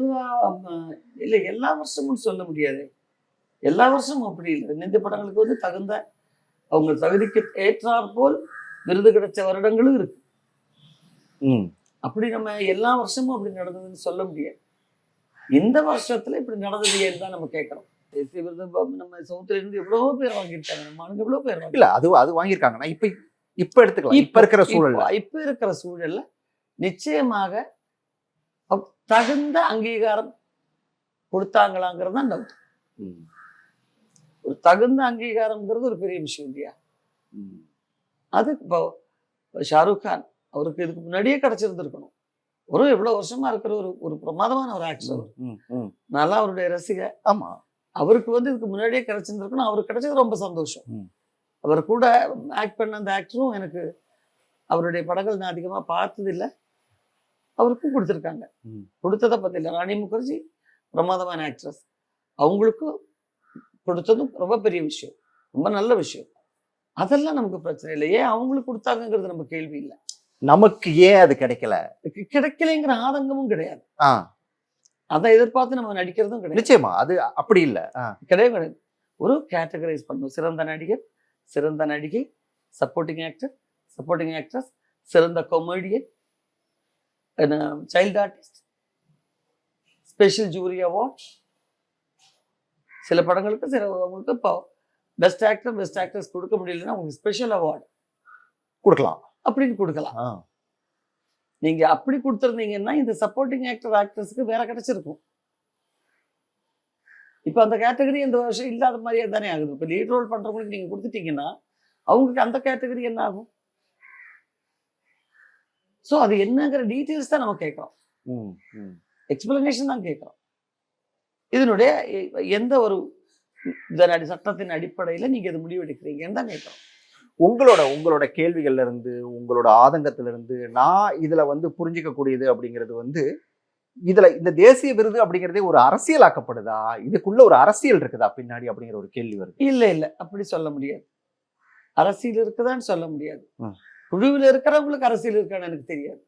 பொதுவா இல்லை, எல்லா வருஷமும் சொல்ல முடியாது. எல்லா வருஷமும் அப்படி இல்லை. தென்னிந்திய படங்களுக்கு வந்து தகுந்த அவங்க தகுதிக்கு ஏற்றாற் போல் விருது கிடைச்ச வருடங்களும் இருக்கு. அப்படி நம்ம எல்லா வருஷமும் அப்படி நடந்ததுன்னு சொல்ல முடியாது. இந்த வருஷத்துல இப்படி நடந்தது ஏன்னு தான் நம்ம கேட்கறோம். தேசிய விருது நம்ம சவுத்துல இருந்து எவ்வளவோ பேர் வாங்கியிருக்காங்க. நம்ம ஆளுங்க எவ்வளவு பேர் இல்ல, அது வாங்கியிருக்காங்க. இப்ப எடுத்துக்கலாம். இப்ப இருக்கிற சூழல்ல இப்ப இருக்கிற சூழல்ல நிச்சயமாக தகுந்த அங்கீகாரம் கொடுத்தாங்களாங்கிறது தான் டவுட். ஒரு தகுந்த அங்கீகாரம்ங்கிறது ஒரு பெரிய விஷயம் இல்லையா? அது இப்போ ஷாருக் கான் அவருக்கு இதுக்கு முன்னாடியே கிடைச்சிருந்துருக்கணும். ஒரு எவ்வளவு வருஷமா இருக்கிற ஒரு பிரமாதமான ஒரு ஆக்டர். நல்லா அவருடைய ரசிகர். ஆமா, அவருக்கு வந்து இதுக்கு முன்னாடியே கிடைச்சிருந்துருக்கணும். அவருக்கு கிடைச்சது ரொம்ப சந்தோஷம். அவர் கூட ஆக்ட் பண்ண அந்த ஆக்டரும் எனக்கு அவருடைய படங்கள் நான் அதிகமா பார்த்தது இல்லை. அவருக்கும் கொடுத்துருக்காங்க. கொடுத்ததை பத்தி இல்லை. ராணி முகர்ஜி பிரமாதமான ஆக்ட்ரஸ். அவங்களுக்கும் கொடுத்ததும் ரொம்ப பெரிய விஷயம், ரொம்ப நல்ல விஷயம். அதெல்லாம் நமக்கு பிரச்சனை இல்லை. ஏன் அவங்களுக்கு கொடுத்தாங்கிறது நம்ம கேள்வி இல்லை. நமக்கு ஏன் அது கிடைக்கலைங்கிற ஆதங்கமும் கிடையாது. அதை எதிர்பார்த்து நம்ம நடிக்கிறதும் கிடையாது. நிச்சயமா அது அப்படி இல்லை. கிடையாது. ஒரு கேட்டகரைஸ் பண்ணணும். சிறந்த நடிகர், சிறந்த நடிகை, சப்போர்ட்டிங் ஆக்டர், சப்போர்ட்டிங் ஆக்ட்ரஸ், சிறந்த comedian, child artist, special jury award. சில படங்களுக்கு சிலவங்களுக்கு இப்போ பெஸ்ட் ஆக்டர், பெஸ்ட் ஆக்ட்ரஸ் கொடுக்க முடியலன்னா உங்களுக்கு ஸ்பெஷல் அவார்டு கொடுக்கலாம் அப்படின்னு கொடுக்கலாம். நீங்க அப்படி கொடுத்துருந்தீங்கன்னா இந்த சப்போர்ட்டிங் ஆக்டர் ஆக்ட்ரஸ்க்கு வேற கிடைச்சிருக்கும். இப்போ அந்த கேட்டகரி இந்த வருஷம் இல்லாத மாதிரியே தானே ஆகுது. இப்போ லீட் ரோல் பண்றவங்களுக்கு நீங்க கொடுத்துட்டீங்கன்னா அவங்களுக்கு அந்த கேட்டகரி என்ன ஆகும்? ஸோ அது என்னங்கிற டீட்டெயில்ஸ் தான் நம்ம கேட்குறோம். எக்ஸ்பிளனேஷன் தான் கேட்குறோம். இதனுடைய எந்த ஒரு சட்டத்தின் அடிப்படையில் நீங்க இது முடிவெடுக்கிறீங்கன்னு தான் கேட்குறோம். உங்களோட கேள்விகள்ல இருந்து, உங்களோட ஆதங்கத்துல இருந்து நான் இதுல வந்து புரிஞ்சிக்கக்கூடியது அப்படிங்கிறது வந்து, இதுல இந்த தேசிய விருது அப்படிங்கிறதே ஒரு அரசியலாக்கப்படுதா, இதுக்குள்ள ஒரு அரசியல் இருக்குதா பின்னாடி அப்படிங்கிற ஒரு கேள்வி வருது. இல்ல அப்படி சொல்ல முடியாது. அரசியல் இருக்குதான்னு சொல்ல முடியாது. குழுவில் இருக்கிறவங்களுக்கு அரசியல் இருக்கான்னு எனக்கு தெரியாது.